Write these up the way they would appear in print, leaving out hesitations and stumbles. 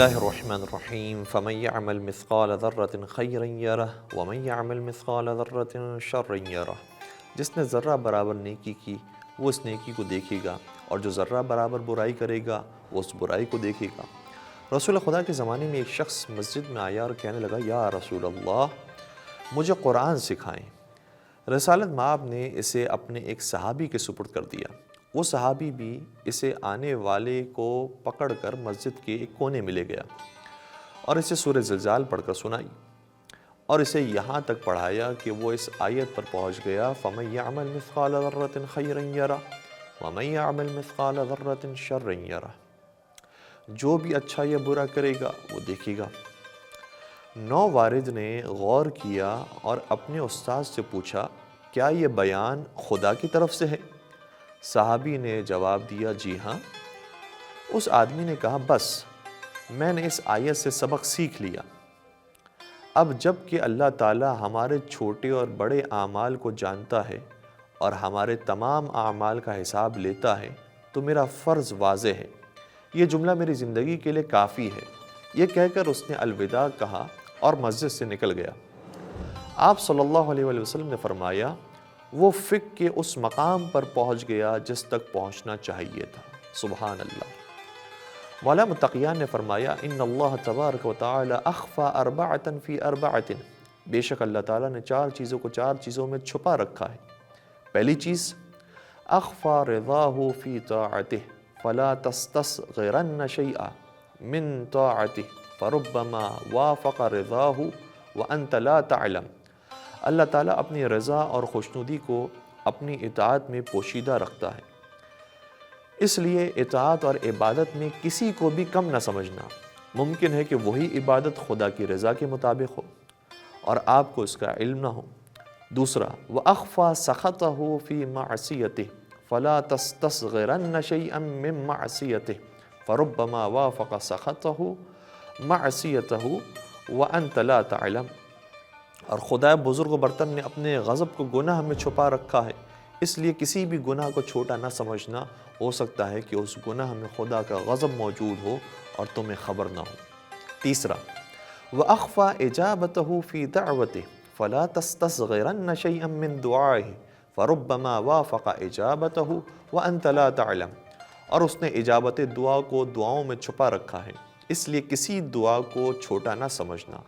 اللہ الرحمن الرحیم فمن یعمل مثقال ذرۃ خیرا یرہ ومن یعمل مثقال ذرۃ شرا یرہ۔ جس نے ذرہ برابر نیکی کی وہ اس نیکی کو دیکھے گا، اور جو ذرہ برابر برائی کرے گا وہ اس برائی کو دیکھے گا۔ رسول خدا کے زمانے میں ایک شخص مسجد میں آیا اور کہنے لگا، یا رسول اللہ مجھے قرآن سکھائیں۔ رسالت مآب نے اسے اپنے ایک صحابی کے سپرد کر دیا۔ وہ صحابی بھی اسے آنے والے کو پکڑ کر مسجد کے ایک کونے میں لے گیا اور اسے سورہ زلزال پڑھ کر سنائی، اور اسے یہاں تک پڑھایا کہ وہ اس آیت پر پہنچ گیا، فَمَن يَعْمَلْ مِثْقَالَ ذَرَّةٍ خَيْرًا يَرَهُ وَمَن يَعْمَلْ مِثْقَالَ ذَرَّةٍ شَرًّا يَرَهُ۔ جو بھی اچھا یا برا کرے گا وہ دیکھے گا۔ نووارد نے غور کیا اور اپنے استاد سے پوچھا، کیا یہ بیان خدا کی طرف سے ہے؟ صحابی نے جواب دیا، جی ہاں۔ اس آدمی نے کہا، بس میں نے اس آیت سے سبق سیکھ لیا۔ اب جب کہ اللہ تعالی ہمارے چھوٹے اور بڑے اعمال کو جانتا ہے اور ہمارے تمام اعمال کا حساب لیتا ہے تو میرا فرض واضح ہے۔ یہ جملہ میری زندگی کے لیے کافی ہے۔ یہ کہہ کر اس نے الوداع کہا اور مسجد سے نکل گیا۔ آپ صلی اللہ علیہ وآلہ وسلم نے فرمایا، وہ فقہ کے اس مقام پر پہنچ گیا جس تک پہنچنا چاہیے تھا۔ سبحان اللہ۔ مولا متقیان نے فرمایا، ان اللہ تبارک و تعالی اخفى اربعۃ فی اربعۃ۔ بے شک اللہ تعالیٰ نے چار چیزوں کو چار چیزوں میں چھپا رکھا ہے۔ پہلی چیز، اخفى رضاہ فی طاعتہ فلا تستصغرن شیئا من طاعتہ فربما وافق رضاہ وانت لا تعلم۔ اللہ تعالیٰ اپنی رضا اور خوشنودی کو اپنی اطاعت میں پوشیدہ رکھتا ہے، اس لیے اطاعت اور عبادت میں کسی کو بھی کم نہ سمجھنا۔ ممکن ہے کہ وہی عبادت خدا کی رضا کے مطابق ہو اور آپ کو اس کا علم نہ ہو۔ دوسرا، وَأَخْفَى سَخَطَهُ فِي مَعْصِيَتِهِ فَلَا تَسْتَصْغِرَنَّ شَيْئًا مِّن مَّعْصِيَتِهِ فَرُبَّمَا وَافَقَ سَخَطَهُ مَعْصِيَتَهُ وَأَنْتَ لَا تَعْلَمُ۔ اور خدا بزرگ و برتر نے اپنے غضب کو گناہ میں چھپا رکھا ہے، اس لیے کسی بھی گناہ کو چھوٹا نہ سمجھنا۔ ہو سکتا ہے کہ اس گناہ میں خدا کا غضب موجود ہو اور تمہیں خبر نہ ہو۔ تیسرا، وَأَخْفَى إِجَابَتَهُ فِي دَعْوَتِهِ فَلَا تَسْتَصْغِرَنَّ شَيْئًا مِّن دُعَائِهِ فَرُبَّمَا وَافَقَ إِجَابَتَهُ وَأَنْتَ لَا تَعْلَمُ۔ اور اس نے اجابت دعا کو دعاؤں میں چھپا رکھا ہے، اس لیے کسی دعا کو چھوٹا نہ سمجھنا۔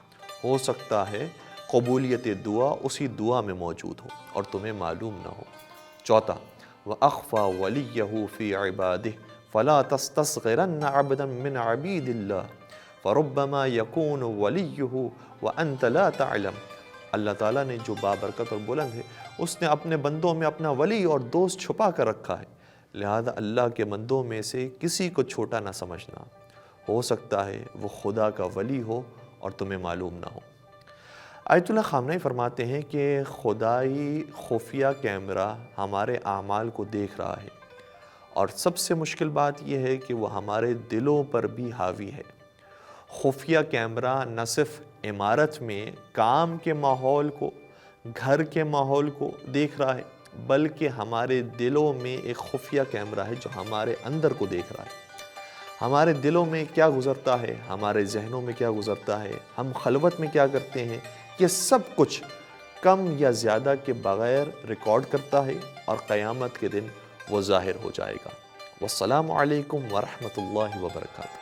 ہو سکتا ہے قبولیت دعا اسی دعا میں موجود ہو اور تمہیں معلوم نہ ہو۔ چوتھا، وَأَخْفَى وَلِيَّهُ فِي عِبَادِهِ فَلَا تَسْتَصْغِرَنَّ عَبْدًا مِّنْ عَبِيدِ اللَّهِ فَرُبَّمَا يَكُونُ وَلِيُّهُ وَأَنْتَ لَا تَعْلَمُ۔ اللہ تعالیٰ نے جو بابرکت اور بلند ہے، اس نے اپنے بندوں میں اپنا ولی اور دوست چھپا کر رکھا ہے، لہذا اللہ کے بندوں میں سے کسی کو چھوٹا نہ سمجھنا۔ ہو سکتا ہے وہ خدا کا ولی ہو اور تمہیں معلوم نہ ہو۔ آیت اللہ خامنئی فرماتے ہیں کہ خدائی خفیہ کیمرہ ہمارے اعمال کو دیکھ رہا ہے، اور سب سے مشکل بات یہ ہے کہ وہ ہمارے دلوں پر بھی حاوی ہے۔ خفیہ کیمرہ نہ صرف عمارت میں کام کے ماحول کو، گھر کے ماحول کو دیکھ رہا ہے، بلکہ ہمارے دلوں میں ایک خفیہ کیمرہ ہے جو ہمارے اندر کو دیکھ رہا ہے۔ ہمارے دلوں میں کیا گزرتا ہے، ہمارے ذہنوں میں کیا گزرتا ہے، ہم خلوت میں کیا کرتے ہیں، یہ سب کچھ کم یا زیادہ کے بغیر ریکارڈ کرتا ہے، اور قیامت کے دن وہ ظاہر ہو جائے گا۔ والسلام علیکم ورحمۃ اللہ وبرکاتہ۔